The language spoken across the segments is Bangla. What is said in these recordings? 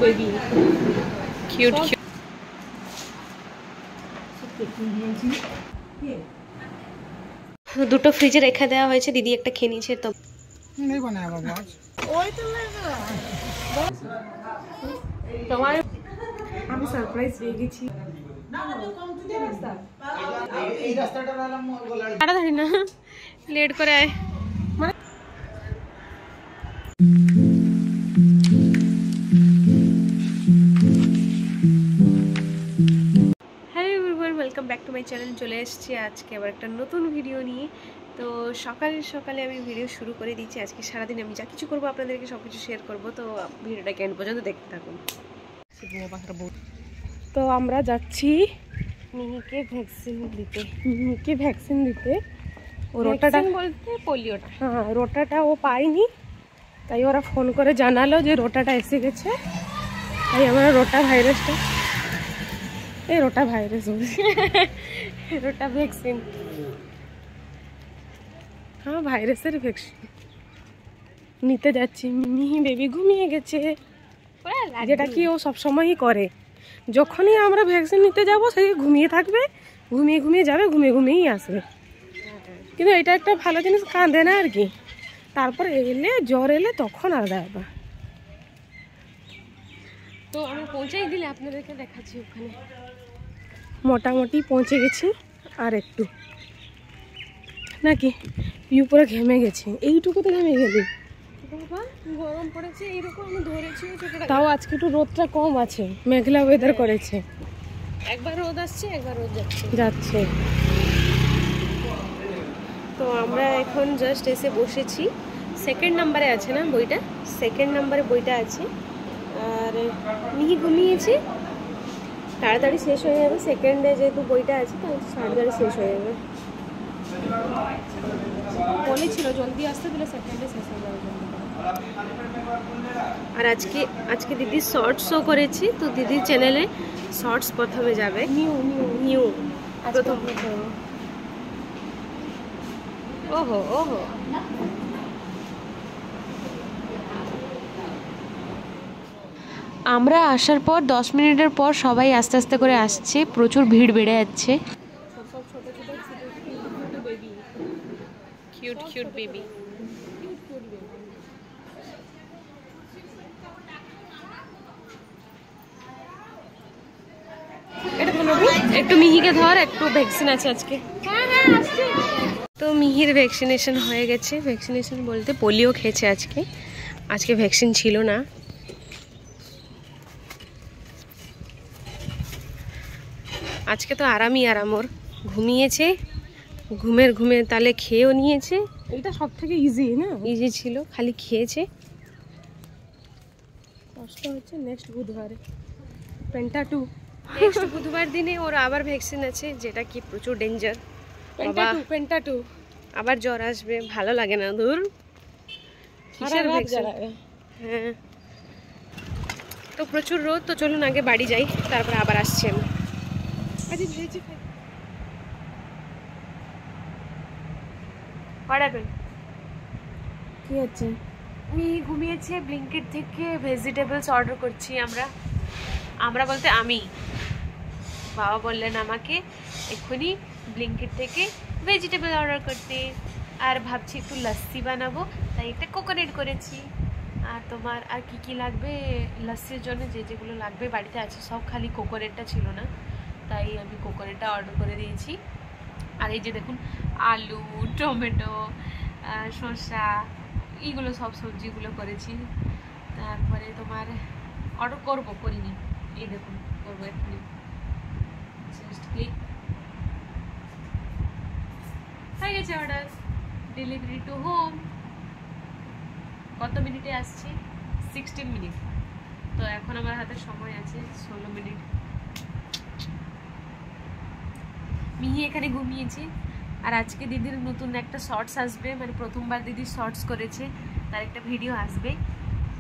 Baby cute cute. দুটো ফ্রিজে রেখে দেওয়া হয়েছে, দিদি একটা খেয়ে নিয়েছে। তো তোমার আমি সারপ্রাইজ পেয়ে গেছি। তাড়াতাড়ি না, লেট করে আয়। Welcome back to my channel. চলে এসেছি আজকে আবার একটা নতুন ভিডিও নিয়ে। তো সকালে আমি ভিডিও শুরু করে দিচ্ছি। আজকে সারাদিন আমি যা কিছু করবো আপনাদেরকে সব কিছু শেয়ার করবো। তো ভিডিওটাকে এন্ড পর্যন্ত দেখতে থাকুন। তো আমরা যাচ্ছি মিহিকে ভ্যাকসিন দিতে। ও রোটাটা বলতে পোলিওটা, হ্যাঁ রোটাটা ও পায়নি, তাই ওরা ফোন করে জানালো যে রোটাটা এসে গেছে। তাই আমরা রোটা ভাইরাস রোটা ভ্যাকসিন, হ্যাঁ ভাইরাসের ভ্যাকসিন নিতে যাচ্ছি। মিহি বেবি ঘুমিয়ে গেছে, যেটা কি ও সবসময়ই করে। যখনই আমরা ভ্যাকসিন নিতে যাব সেই ঘুমিয়ে থাকবে, ঘুমিয়ে যাবে, ঘুমিয়েই আসবে। কিন্তু এটা একটা ভালো জিনিস, কাঁদে না আর কি। তারপর জ্বর এলে তখন আলাদা ব্যাপার। তো আমরা পৌঁছাই দিলে আপনাদেরকে দেখাচ্ছি। ওখানে মোটামুটি পৌঁছে গেছি, আর একটু নাকি পিউ পুরো ঘেমে গেছে। এইটুকুতে ঘেমে গেলি বাবা, গরম পড়েছে এইরকম। আমি ধরেছি, তাও আজকে একটু রোদটা কম আছে, মেঘলা ওয়েদার করেছে। একবার রোদ আসছে, একবার রোদ যাচ্ছে। তো আমরা এখন জাস্ট এসে বসেছি। সেকেন্ড নাম্বারে আছে না বইটা, সেকেন্ড নাম্বারে বইটা আছে। আর মিহি ঘুমিয়েছি, তাড়াতাড়ি শেষ হয়ে যাবে। সেকেন্ডে যেহেতু বইটা আছে তো তাড়াতাড়ি শেষ হয়ে যাবে। বলেছিল জলদি আসতে, দিলে সেকেন্ডে শেষ হয়ে যাবে। আর আজকে দিদির শর্টসও করেছি, তো দিদির চ্যানেলে শর্টস প্রথমে যাবে। নিউ প্রথম। ওহো আমরা আসার পর 10 মিনিটের পর সবাই আস্তে আস্তে করে আসছে, প্রচুর ভিড় বেড়ে যাচ্ছে। Cute baby. একটু মিহিকে ধর, একটু ভ্যাকসিন আছে আজকে। তো মিহির ভ্যাকসিনেশন হয়ে গেছে। ভ্যাকসিনেশন বলতে পোলিও খেয়েছে আজকে ভ্যাকসিন ছিল না। আজকে তো আরাম ওর। ঘুমিয়েছে, ঘুমে তালে খেয়েও নিয়েছে। এটা সব থেকে ইজি না, ইজি ছিল, খালি খেয়েছে। কষ্ট হচ্ছে নেক্সট বুধবারে পেন্টা 2। নেক্সট বুধবার দিনে ওর আবার ভ্যাকসিন আছে, যেটা কি প্রচুর ডেঞ্জার। পেন্টা 2 আবার জ্বর আসবে, ভালো লাগে না। দূর কিসের ভ্যাকসিন। হ্যাঁ, তো প্রচুর রোদ। তো চলুন আগে বাড়ি যাই, তারপরে আবার আসছি আমি। কি হচ্ছে? আমি ঘুমিয়েছে। ব্লিঙ্কিট থেকে ভেজিটেবলস অর্ডার করছি আমরা বলতে আমি। বাবা বললেন আমাকে এক্ষুনি ব্লিঙ্কিট থেকে ভেজিটেবল অর্ডার করতে। আর ভাবছি একটু লস্যি বানাবো, তাই একটা কোকোনাট করেছি। আর তোমার আর কি লাগবে লস্যির জন্য, যেগুলো লাগবে বাড়িতে আছে সব, খালি কোকোনাটটা ছিল না, তাই আমি কোকোনাটটা অর্ডার করে দিয়েছি। আর এই যে দেখুন, আলু, টমেটো, শসা, এইগুলো সব সবজিগুলো করেছি। তারপরে তোমার অর্ডার করিনি, এই দেখুন করবো এক্ষুনি। হয়ে গেছে অর্ডার, ডেলিভারি টু হোম। কত মিনিটে আসছি? 16 মিনিট। তো এখন আমার হাতে সময় আছে 16 মিনিট। মিহি এখানে ঘুমিয়েছি। আর আজকে দিদির নতুন একটা শর্টস আসবে, মানে প্রথমবার দিদি শর্টস করেছে, তার একটা ভিডিও আসবে।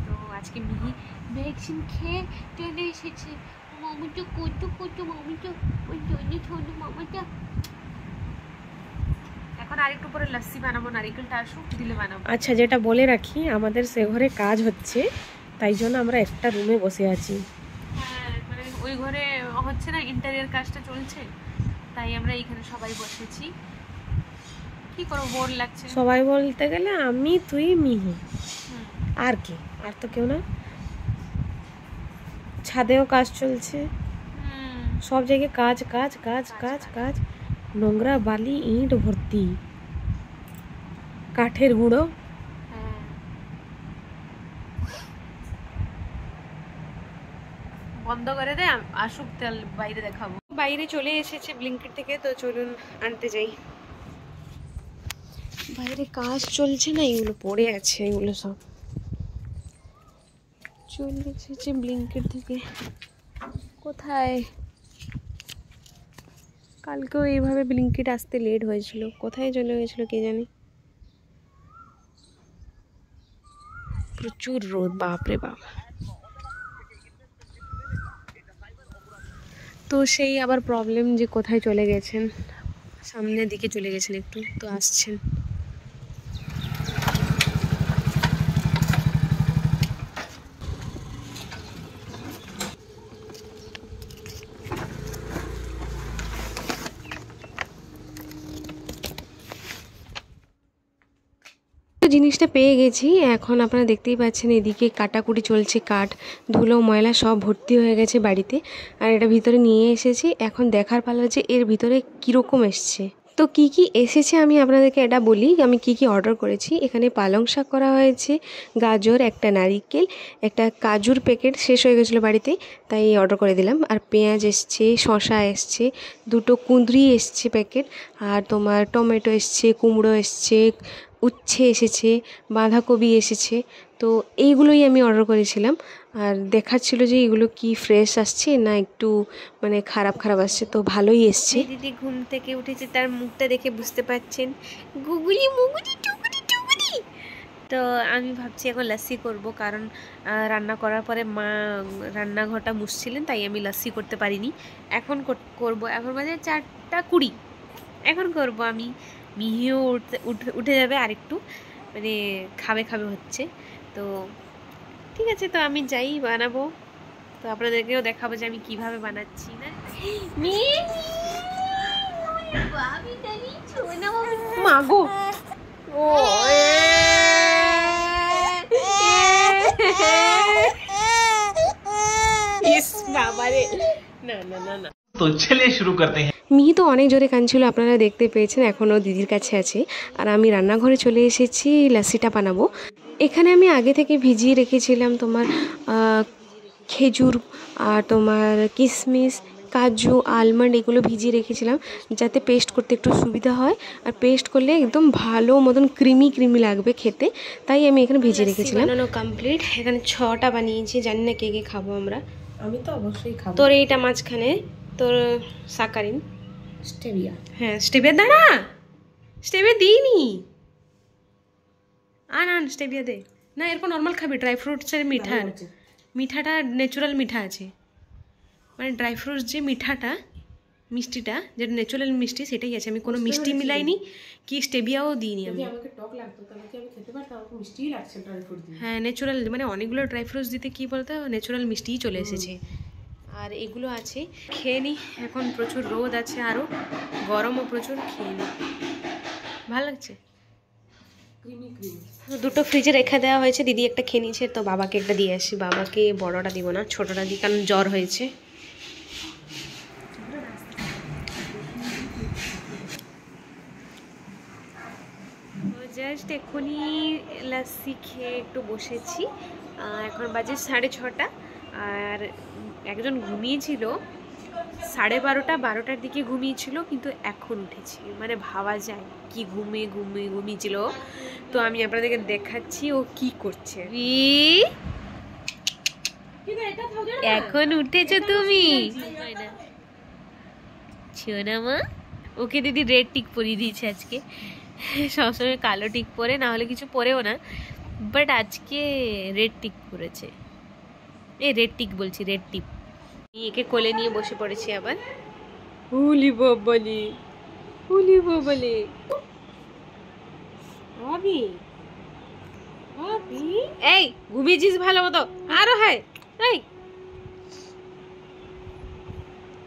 তো আজকে মিহি ভ্যাকসিন খেয়ে চলে এসেছে। মামাটা কত মামাটা ওই জন্য ছোট মামাটা। এখন আরেকটু পরে লস্যি বানাবো, নারিকেলটা আসুক দিলে বানাবো। আচ্ছা, যেটা বলে রাখি, আমাদের সে ঘরে কাজ হচ্ছে, তাই জন্য আমরা একটা রুমে বসে আছি। হ্যাঁ মানে ওই ঘরে হচ্ছে না, ইন্টেরিয়র কাজটা চলছে, তাই আমরা এইখানে সবাই বসেছি। কি করবো, বোর লাগছে। সবাই বলতে গেলে আমি, তুই, মিহি, আর কি, আর তো কেউ না। ছাদেও কাজ চলছে, সব জায়গায় কাজ কাজ কাজ কাজ কাজ, নোংরা বালি ইট ভর্তি, কাঠের গুঁড়ো। বন্ধ করে দে, আসুক তেল বাইরে দেখাবো। বাইরে চলে এসেছে ব্লিঙ্কিট থেকে, তো চলুন আনতে যাই। বাইরে কাজ চলছে না, এগুলো পড়ে আছে, এগুলো সব চলে এসেছে ব্লিঙ্কিট থেকে। কোথায়, কালকেও এইভাবে ব্লিঙ্কিট আসতে লেট হয়েছিল, কোথায় চলে গেছিল কে জানে। প্রচুর রোদ, বাপরে বাপ। তো সেই আবার প্রবলেম যে কোথায় চলে গেছেন, সামনের দিকে চলে গেছেন একটু, তো আসছেন। জিনিসটা পেয়ে গেছি, এখন আপনারা দেখতেই পাচ্ছেন এদিকে কাটাকুটি চলছে, কাঠ ধুলো ময়লা সব ভর্তি হয়ে গেছে বাড়িতে। আর এটা ভিতরে নিয়ে এসেছি, এখন দেখার পালা যে এর ভিতরে কীরকম এসছে। তো কি কি এসেছে আমি আপনাদেরকে এটা বলি, আমি কি কি অর্ডার করেছি। এখানে পালং শাক করা হয়েছে, গাজর, একটা নারিকেল, একটা কাজুর প্যাকেট শেষ হয়ে গেছিলো বাড়িতে, তাই অর্ডার করে দিলাম। আর পেঁয়াজ এসছে, শসা এসছে, দুটো কুঁদরি এসছে প্যাকেট, আর তোমার টমেটো এসছে, কুমড়ো এসছে, উচ্ছে এসেছে, বাঁধাকপি এসেছে। তো এইগুলোই আমি অর্ডার করেছিলাম। আর দেখাচ্ছিল যে এগুলো কি ফ্রেশ আসছে না একটু মানে খারাপ খারাপ আসছে, তো ভালোই এসছে। দিদি ঘুম থেকে উঠেছে, তার মুখটা দেখে বুঝতে পারছেন, গুগুলি মুগুলি টুকুরি টুকুরি। তো আমি ভাবছি এখন লাস্সি করব, কারণ রান্না করার পরে মা রান্নাঘরটা মুছছিলেন, তাই আমি লাস্সি করতে পারিনি। এখন করব, এখন বাজে 4:20, এখন করব আমি। মিহিও উঠে যাবে আর একটু, মানে খাবে খাবে হচ্ছে। তো ঠিক আছে, তো আমি যাই বানাবো, তো আপনাদেরকেও দেখাবো যে আমি কিভাবে বানাচ্ছি। না মাগো, ও ইস বাবারে, না না না না। তো চলে শুরু করতে হ্যাঁ। মিহি তো অনেক জোরে কাঁদছিল, আপনারা দেখতে পেয়েছেন, এখনও দিদির কাছে আছে। আর আমি রান্নাঘরে চলে এসেছি লাস্সিটা বানাবো। এখানে আমি আগে থেকে ভিজিয়ে রেখেছিলাম তোমার খেজুর আর তোমার কিশমিশ, কাজু, আলমন্ড, এগুলো ভিজিয়ে রেখেছিলাম যাতে পেস্ট করতে একটু সুবিধা হয়। আর পেস্ট করলে একদম ভালো মতন ক্রিমি ক্রিমি লাগবে খেতে, তাই আমি এখানে ভিজিয়ে রেখেছিলাম। বানানো কমপ্লিট, এখানে 6টা বানিয়েছি, জানি না কে কে খাবো আমরা। আমি তো অবশ্যই খাবো। তোর এইটা মাঝখানে তোর সাকারিন, স্টেভিয়া, হ্যাঁ স্টেভিয়া দাঁড়া, স্টেভিয়া দিইনি, আন স্টেভিয়া দে না। এরপর নর্মাল খাবি, ড্রাই ফ্রুটসের মিঠাটা ন্যাচুরাল মিঠা আছে, মানে ড্রাই ফ্রুটস যে মিঠাটা মিষ্টিটা যেটা ন্যাচুরাল মিষ্টি সেটাই আছে, আমি কোনো মিষ্টি মিলাইনি কি স্টেভিয়াও দিইনি আমি। আমাকে টক লাগতো তাহলে কি আমি খেতে পারতাম, আমাকে মিষ্টিই লাগছে ড্রাই ফ্রুট দিয়ে। হ্যাঁ ন্যাচুরাল, মানে অনেকগুলো ড্রাই ফ্রুটস দিতে কি বলতো ন্যাচুরাল মিষ্টিই চলে এসেছে। আর এগুলো আছে, খেয়ে নিই। এখন প্রচুর রোদ আছে, আরও গরমও প্রচুর, খেয়ে নিই, ভালো লাগছে। দুটো ফ্রিজে রেখে দেওয়া হয়েছে, দিদি একটা খেয়ে নিয়েছে, তো বাবাকে একটা দিয়ে আসি। বাবাকে বড়টা দিব না, ছোটটা দিই, কারণ জ্বর হয়েছে। জাস্ট এক্ষুনি লাস্সি খেয়ে একটু বসেছি, এখন বাজে 6:30। আর একজন ঘুমিয়েছিল 12:30-12টার দিকে ঘুমিয়েছিল, কিন্তু এখন উঠেছি, মানে ভাবা যায় কি ঘুমিয়েছিল। তো আমি আপনাদেরকে দেখাচ্ছি ও কি করছে। এখন উঠেছো তুমি, শোনা মা। ওকে দিদি রেড টিক পরিয়ে দিয়েছে আজকে, সবসময় কালো টিক পরে, না হলে কিছু পরেও না, বাট আজকে রেড টিক পরেছে। রেড টিক বলছি, রেড টিপ। একে কোলে নিয়ে বসে পড়েছি আবার। হুলি বাবালি, হুলি বাবালি, আমি এই ঘুমিয়েছিস ভালো মতো? আরো হ্যাঁ। এই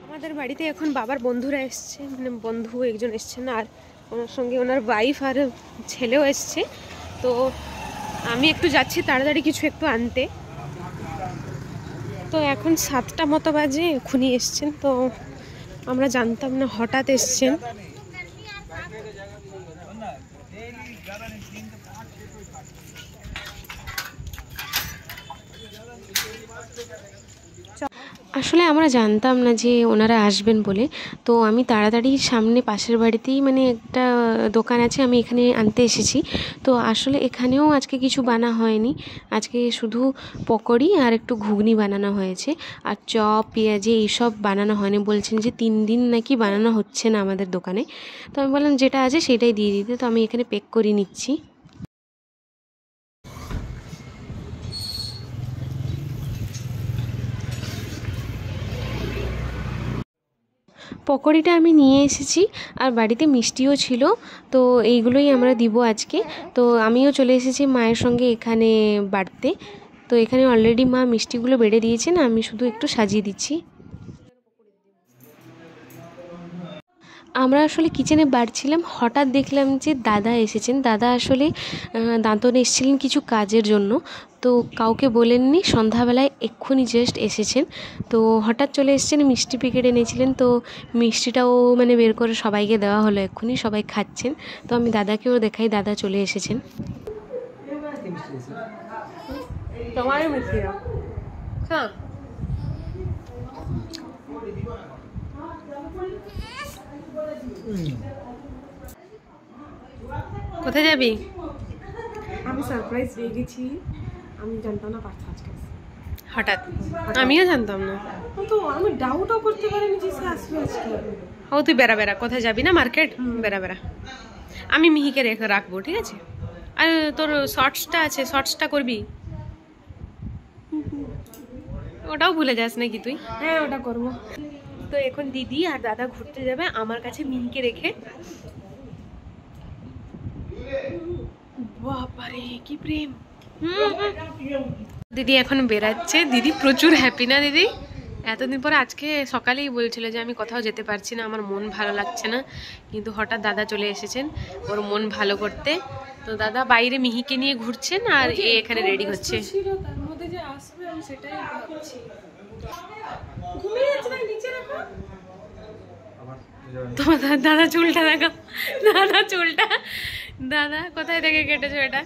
আমাদের বাড়িতে এখন বাবার বন্ধুরা এসছে, মানে বন্ধু একজন এসছেন আর ওনার সঙ্গে ওনার ওয়াইফ আর ছেলেও এসছে। তো আমি একটু যাচ্ছি তাড়াতাড়ি কিছু একটু আনতে। তো এখন 7টা মতো বাজে, এখনই এসছেন। তো আমরা জানতাম না, হঠাৎ এসছেন। আসলে আমরা জানতাম না যে ওনারা আসবেন বলে। তো আমি তাড়াতাড়ি সামনে পাশের বাড়িতেই মানে একটা দোকান আছে, আমি এখানে আনতে এসেছি। তো আসলে এখানেও আজকে কিছু বানা হয়নি, আজকে শুধু পকোড়ি আর একটু ঘুগনি বানানো হয়েছে, আর চপ পেঁয়াজি এইসব বানানো হয়নি। বলছেন যে 3 দিন নাকি বানানো হচ্ছে না আমাদের দোকানে। তো আমি বললাম যেটা আছে সেটাই দিয়ে দিতে। তো আমি এখানে প্যাক করে নিচ্ছি। পকোড়িটা আমি নিয়ে এসেছি আর বাড়িতে মিষ্টিও ছিল। তো এইগুলোই আমরা দিব আজকে। তো আমিও চলে এসেছি মায়ের সঙ্গে এখানে বাড়তে। তো এখানে অলরেডি মা মিষ্টিগুলো বেড়ে দিয়েছেন, আমি শুধু একটু সাজিয়ে দিচ্ছি। আমরা আসলে কিচেনে বাড়ছিলাম, হঠাৎ দেখলাম যে দাদা এসেছেন। দাদা আসলে দাঁতন এসেছিলেন কিছু কাজের জন্য, তো কাউকে বলেননি, সন্ধ্যাবেলায় এক্ষুনি জাস্ট এসেছেন। তো হঠাৎ চলে এসেছেন, মিষ্টি প্যাকেট এনেছিলেন। তো মিষ্টিটাও মানে বের করে সবাইকে দেওয়া হলো, এক্ষুনি সবাই খাচ্ছেন। তো আমি দাদাকেও দেখাই, দাদা চলে এসেছেন। তোমার মিষ্টি হ্যাঁ। কোথায় যাবি? আমি সারপ্রাইজ পেয়ে গেছি, আমি জানতাম না পার্থ আজকে হঠাৎ। আমিও জানতাম না, তো আমি ডাউটও করতে পারিনি যে সে আসবে আজকে। ও তুই বেড়া বেড়া, কোথায় যাবি না মার্কেট? বেড়া বেড়া, আমি মিহিকে রেখে রাখবো, ঠিক আছে? আর তোর শর্টসটা আছে, শর্টসটা করবি? ওটাও ভুলে যাস নাকি তুই? হ্যাঁ ওটা করবো। তো এখন দিদি আর দাদা ঘুরতে যাবে আমার কাছে মিহিকে রেখে। বাবারে কি প্রেম। দিদি এখন বেরাচ্ছে, দিদি প্রচুর হ্যাপি না দিদি? এতদিন পরে আজকে সকালেই বলছিল যে আমি কোথাও যেতে পারছি না, আমার মন ভালো লাগছে না, কিন্তু হঠাৎ দাদা চলে এসেছেন ওর মন ভালো করতে। তো দাদা বাইরে মিহিকে নিয়ে ঘুরছেন আর এ এখানে রেডি হচ্ছে। তোমার দাদা চুলটা দেখো, দাদা চুলটা, দাদা কোথায় থেকে কেটেছো এটা?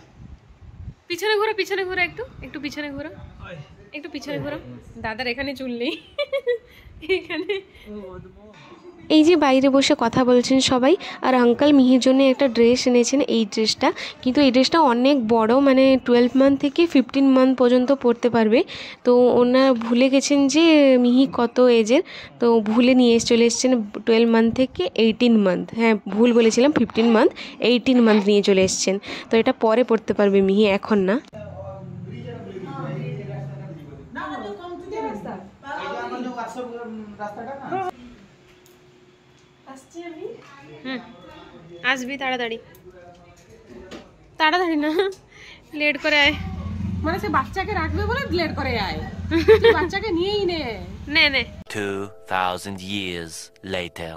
পিছনে ঘুরো, পিছনে ঘুরো, একটু একটু পিছনে ঘুরো, একটু পিছনে ঘুরো। দাদার এখানে চুল নেই, এখানে। এই যে বাইরে বসে কথা বলছেন সবাই, আর আঙ্কাল মিহির জন্য একটা ড্রেস এনেছেন, এই ড্রেসটা। কিন্তু এই ড্রেসটা অনেক বড়, মানে 12 মান্থ থেকে 15 মান্থ পর্যন্ত পরতে পারবে। তো ওনারা ভুলে গেছেন যে মিহি কত এজের, তো ভুলে নিয়ে চলে এসেছেন 12 মান্থ থেকে 18 মান্থ। হ্যাঁ ভুল বলেছিলাম, 15 মান্থ, 18 মান্থ নিয়ে চলে এসেছেন। তো এটা পরে পরতে পারবে মিহি, এখন না। আসবি তাড়াতাড়ি, তাড়াতাড়ি না, লেট করে আয়। মানে সে বাচ্চাকে রাখবে বলে লেট করে আয়, বাচ্চাকে নিয়েই নে নে নে। 2000 years later.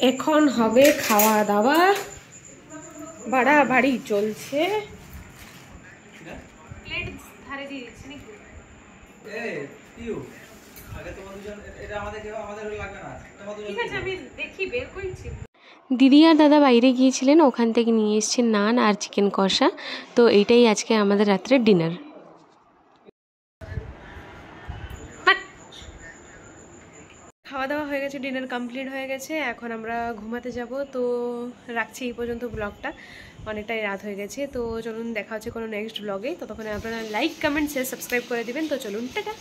এখন হবে খাওয়া দাওয়া, বাড়াবাড়ি চলছে। প্লেট ধারে দিয়ে দিচ্ছি নাকি? ঠিক আছে আমি দেখি বের করছি। দিদি আর দাদা বাইরে গিয়েছিলেন, ওখান থেকে নিয়ে এসেছেন নান আর চিকেন কষা। তো এইটাই আজকে আমাদের রাত্রের ডিনার। খাওয়া দাওয়া হয়ে গেছে, ডিনার কমপ্লিট হয়ে গেছে, এখন আমরা ঘুমাতে যাব। তো রাখছি এই পর্যন্ত ব্লগটা, অনেকটাই রাত হয়ে গেছে। তো চলুন দেখা হচ্ছে কোনো নেক্সট ব্লগে। ততক্ষণে আপনারা লাইক কমেন্ট শেয়ার সাবস্ক্রাইব করে দিবেন। তো চলুন টাটা।